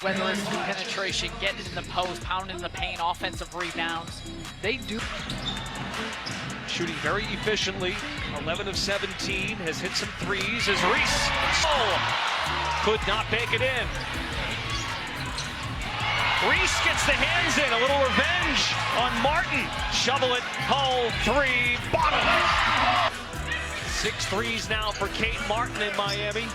Whether it's through penetration, getting in the post, pounding the paint, offensive rebounds, they do. Shooting very efficiently, 11 of 17, has hit some threes as Reese could not bank it in. Reese gets the hands in, a little revenge on Martin. Shovel it, Hull, three, bottom. 6 threes now for Kate Martin in Miami.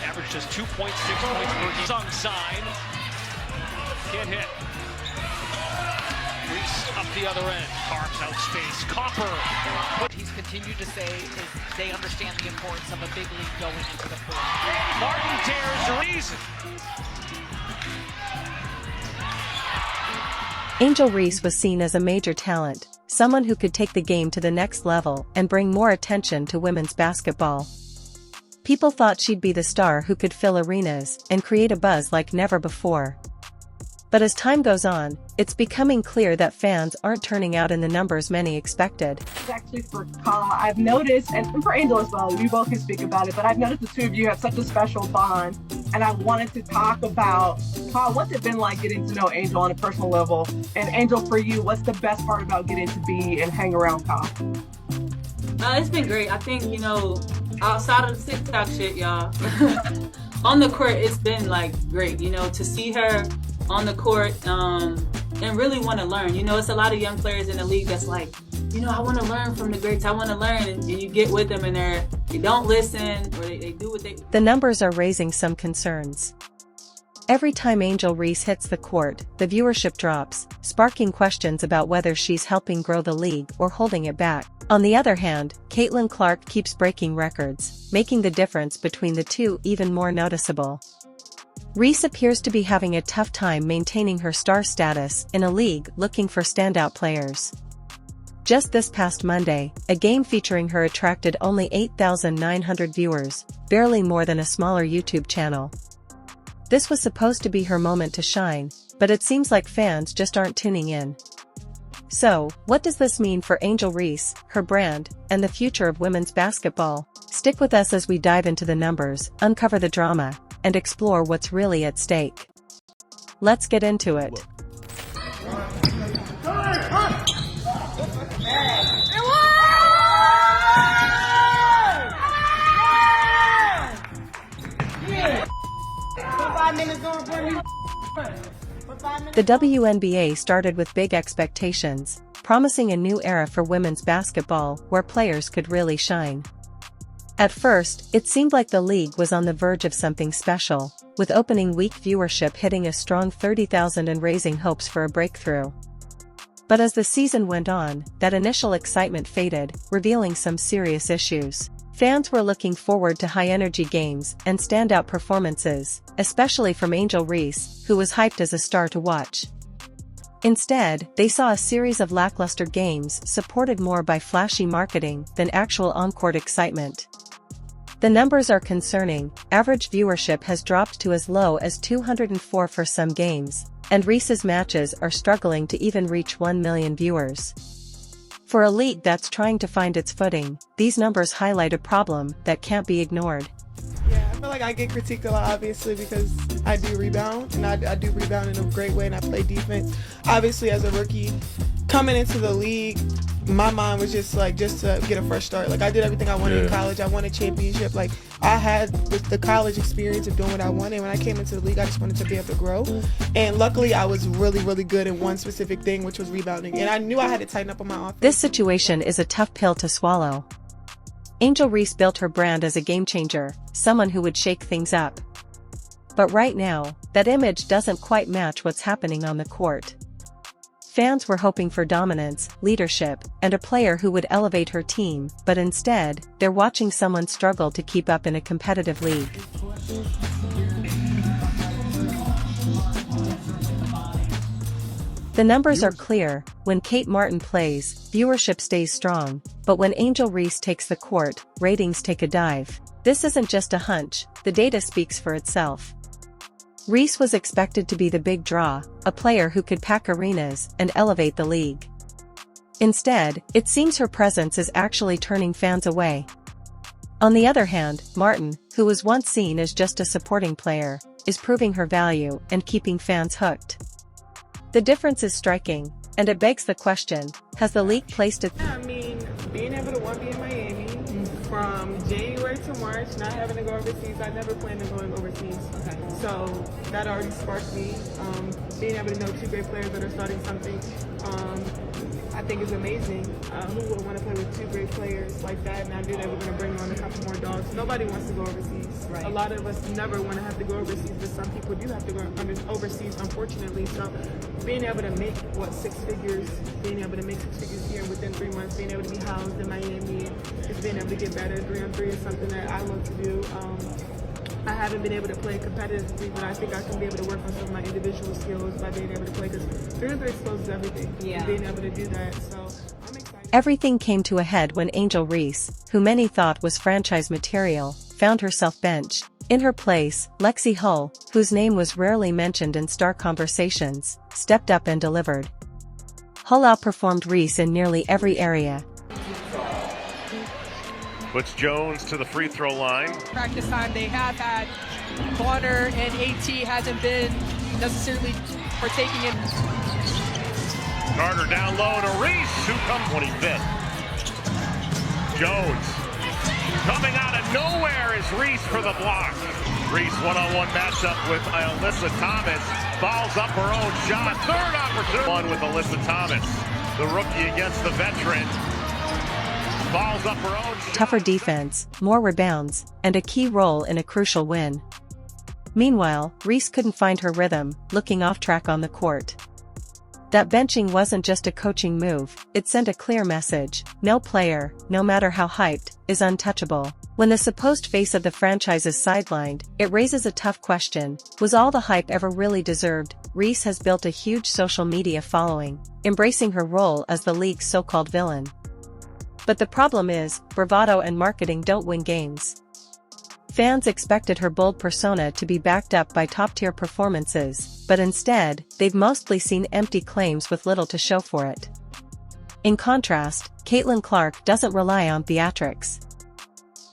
Average just 2.6 points per game. Sung sign. Can't hit. Reese up the other end. Carves out space. Copper. What he's continued to say is they understand the importance of a big lead going into the fourth. Martin dares Reese. Angel Reese was seen as a major talent, someone who could take the game to the next level and bring more attention to women's basketball. People thought she'd be the star who could fill arenas and create a buzz like never before. But as time goes on, it's becoming clear that fans aren't turning out in the numbers many expected. Actually, for Kala, I've noticed, and for Angel as well, you both can speak about it, but I've noticed the two of you have such a special bond, and I wanted to talk about, Kala, what's it been like getting to know Angel on a personal level? And Angel, for you, what's the best part about getting to be and hang around Kala? It's been great. I think, outside of the TikTok shit, y'all, on the court, it's been, great, to see her on the court and really want to learn. It's a lot of young players in the league that's like, I want to learn from the greats. I want to learn. And you get with them and they don't listen or they do what they... The numbers are raising some concerns. Every time Angel Reese hits the court, the viewership drops, sparking questions about whether she's helping grow the league or holding it back. On the other hand, Caitlin Clark keeps breaking records, making the difference between the two even more noticeable. Reese appears to be having a tough time maintaining her star status in a league looking for standout players. Just this past Monday, a game featuring her attracted only 8,900 viewers, barely more than a smaller YouTube channel. This was supposed to be her moment to shine, but it seems like fans just aren't tuning in. So, what does this mean for Angel Reese, her brand, and the future of women's basketball? Stick with us as we dive into the numbers, uncover the drama, and explore what's really at stake. Let's get into it. The WNBA started with big expectations, promising a new era for women's basketball where players could really shine. At first, it seemed like the league was on the verge of something special, with opening week viewership hitting a strong 30,000 and raising hopes for a breakthrough. But as the season went on, that initial excitement faded, revealing some serious issues. Fans were looking forward to high-energy games and standout performances, especially from Angel Reese, who was hyped as a star to watch. Instead, they saw a series of lackluster games supported more by flashy marketing than actual on-court excitement. The numbers are concerning. Average viewership has dropped to as low as 204 for some games, and Reese's matches are struggling to even reach 1 million viewers. For a league that's trying to find its footing, these numbers highlight a problem that can't be ignored. Yeah, I feel like I get critiqued a lot, obviously, because I do rebound, and I do rebound in a great way, and I play defense. Obviously, as a rookie, coming into the league, my mind was just to get a fresh start. I did everything I wanted in college. I won a championship. I had the college experience of doing what I wanted. When I came into the league, I just wanted to be able to grow. And luckily, I was really, really good in one specific thing, which was rebounding. And I knew I had to tighten up on my offense. This situation is a tough pill to swallow. Angel Reese built her brand as a game changer, someone who would shake things up. But right now, that image doesn't quite match what's happening on the court. Fans were hoping for dominance, leadership, and a player who would elevate her team, but instead, they're watching someone struggle to keep up in a competitive league. The numbers are clear. When Kate Martin plays, viewership stays strong, but when Angel Reese takes the court, ratings take a dive. This isn't just a hunch, the data speaks for itself. Reese was expected to be the big draw, a player who could pack arenas and elevate the league. Instead, it seems her presence is actually turning fans away. On the other hand, Martin, who was once seen as just a supporting player, is proving her value and keeping fans hooked. The difference is striking, and it begs the question, has the league placed it? I mean, being able to be in Miami from January to March, not having to go overseas, I never planned on going overseas. Okay. So that already sparked me. Being able to know two great players that are starting something, I think is amazing. Who would want to play with two great players like that? And I knew they were going to bring on a couple more dogs. Nobody wants to go overseas. Right. A lot of us never want to have to go overseas, but some people do have to go overseas, unfortunately. So being able to make, six figures, being able to make 6 figures here within 3 months, being able to be housed in Miami, just being able to get better 3-on-3 is something that I love to do. I haven't been able to play competitively, but I think I can be able to work on some of my individual skills by being able to play, because 3-on-3 exposes everything. Yeah. And being able to do that, so I'm excited. Everything came to a head when Angel Reese, who many thought was franchise material, found herself bench. In her place, Lexi Hull, whose name was rarely mentioned in star conversations, stepped up and delivered. Hull outperformed Reese in nearly every area. Puts Jones to the free throw line. Practice time they have had. Bonner and AT hasn't been necessarily partaking in. Carter down low to Reese, who comes 25th. Jones coming out of nowhere is Reese for the block. Reese one-on-one matchup with Alyssa Thomas. Fouls up her own shot. Third opportunity. One with Alyssa Thomas. The rookie against the veteran. Fouls up her own shot. Tougher defense, more rebounds, and a key role in a crucial win. Meanwhile, Reese couldn't find her rhythm, looking off track on the court. That benching wasn't just a coaching move, it sent a clear message: no player, no matter how hyped, is untouchable. When the supposed face of the franchise is sidelined, it raises a tough question: was all the hype ever really deserved? Reese has built a huge social media following, embracing her role as the league's so-called villain. But the problem is, bravado and marketing don't win games. Fans expected her bold persona to be backed up by top-tier performances, but instead, they've mostly seen empty claims with little to show for it. In contrast, Caitlin Clark doesn't rely on theatrics.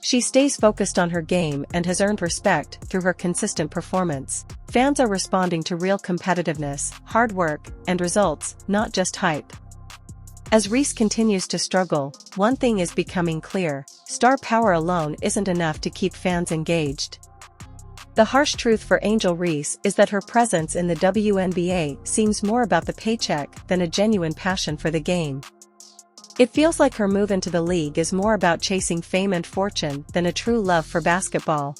She stays focused on her game and has earned respect through her consistent performance. Fans are responding to real competitiveness, hard work, and results, not just hype. As Reese continues to struggle, one thing is becoming clear: star power alone isn't enough to keep fans engaged. The harsh truth for Angel Reese is that her presence in the WNBA seems more about the paycheck than a genuine passion for the game. It feels like her move into the league is more about chasing fame and fortune than a true love for basketball.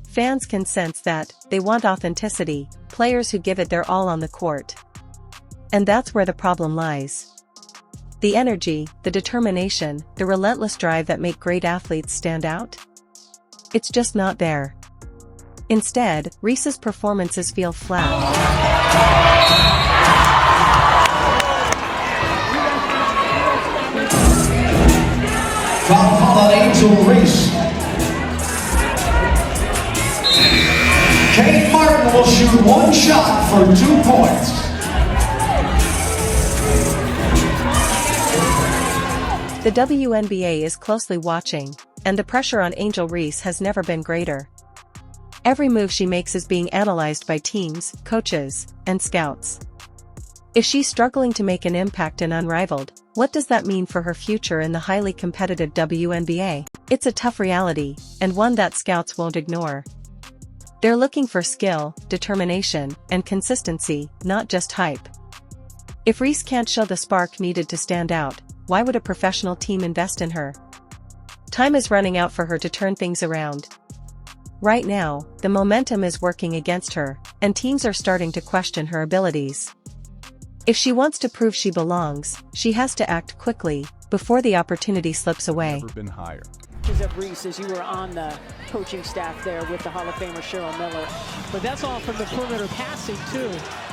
Fans can sense that, they want authenticity, players who give it their all on the court. And that's where the problem lies. The energy, the determination, the relentless drive that make great athletes stand out? It's just not there. Instead, Reese's performances feel flat. Foul call on Angel Reese. Kate Martin will shoot one shot for 2 points. The WNBA is closely watching, and the pressure on Angel Reese has never been greater. Every move she makes is being analyzed by teams, coaches, and scouts. If she's struggling to make an impact in Unrivaled, what does that mean for her future in the highly competitive WNBA? It's a tough reality, and one that scouts won't ignore. They're looking for skill, determination, and consistency, not just hype. If Reese can't show the spark needed to stand out, why would a professional team invest in her? Time is running out for her to turn things around. Right now, the momentum is working against her, and teams are starting to question her abilities. If she wants to prove she belongs, she has to act quickly, before the opportunity slips away. Never been higher. Of Reese, as you were on the coaching staff there with the Hall of Famer Cheryl Miller. But that's all from the perimeter passing too.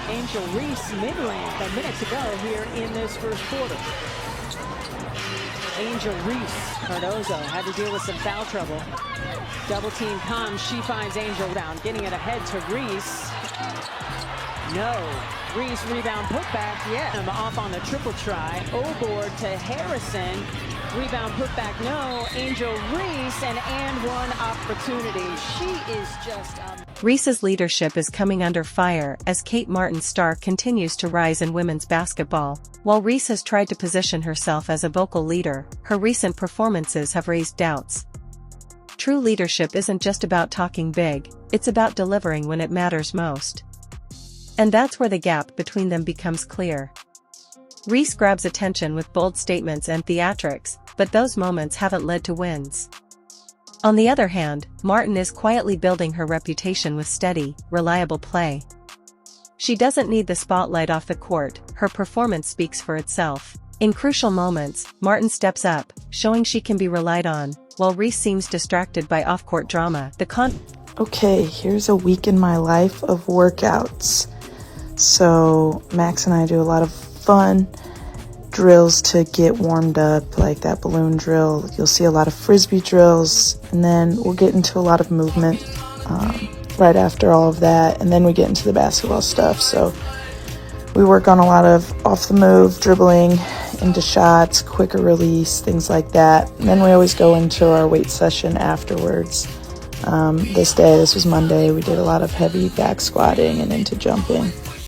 Angel Reese mid-range a minute to go here in this first quarter. Angel Reese, Cardozo had to deal with some foul trouble. Double team comes, she finds Angel down, getting it ahead to Reese. No, Reese rebound putback, yeah. Off on the triple try. O-board to Harrison. Rebound putback, no. Angel Reese, and one opportunity. She is just... Reese's leadership is coming under fire as Kate Martin's star continues to rise in women's basketball. While Reese has tried to position herself as a vocal leader, her recent performances have raised doubts. True leadership isn't just about talking big, it's about delivering when it matters most. And that's where the gap between them becomes clear. Reese grabs attention with bold statements and theatrics, but those moments haven't led to wins. On the other hand, Martin is quietly building her reputation with steady, reliable play. She doesn't need the spotlight off the court, her performance speaks for itself. In crucial moments, Martin steps up, showing she can be relied on, while Reese seems distracted by off-court drama. Okay, here's a week in my life of workouts. So Max and I do a lot of fun drills to get warmed up, like that balloon drill. You'll see a lot of frisbee drills, and then we'll get into a lot of movement right after all of that, and then we get into the basketball stuff. So we work on a lot of off the move, dribbling into shots, quicker release, things like that. And then we always go into our weight session afterwards. This was Monday, we did a lot of heavy back squatting and into jumping.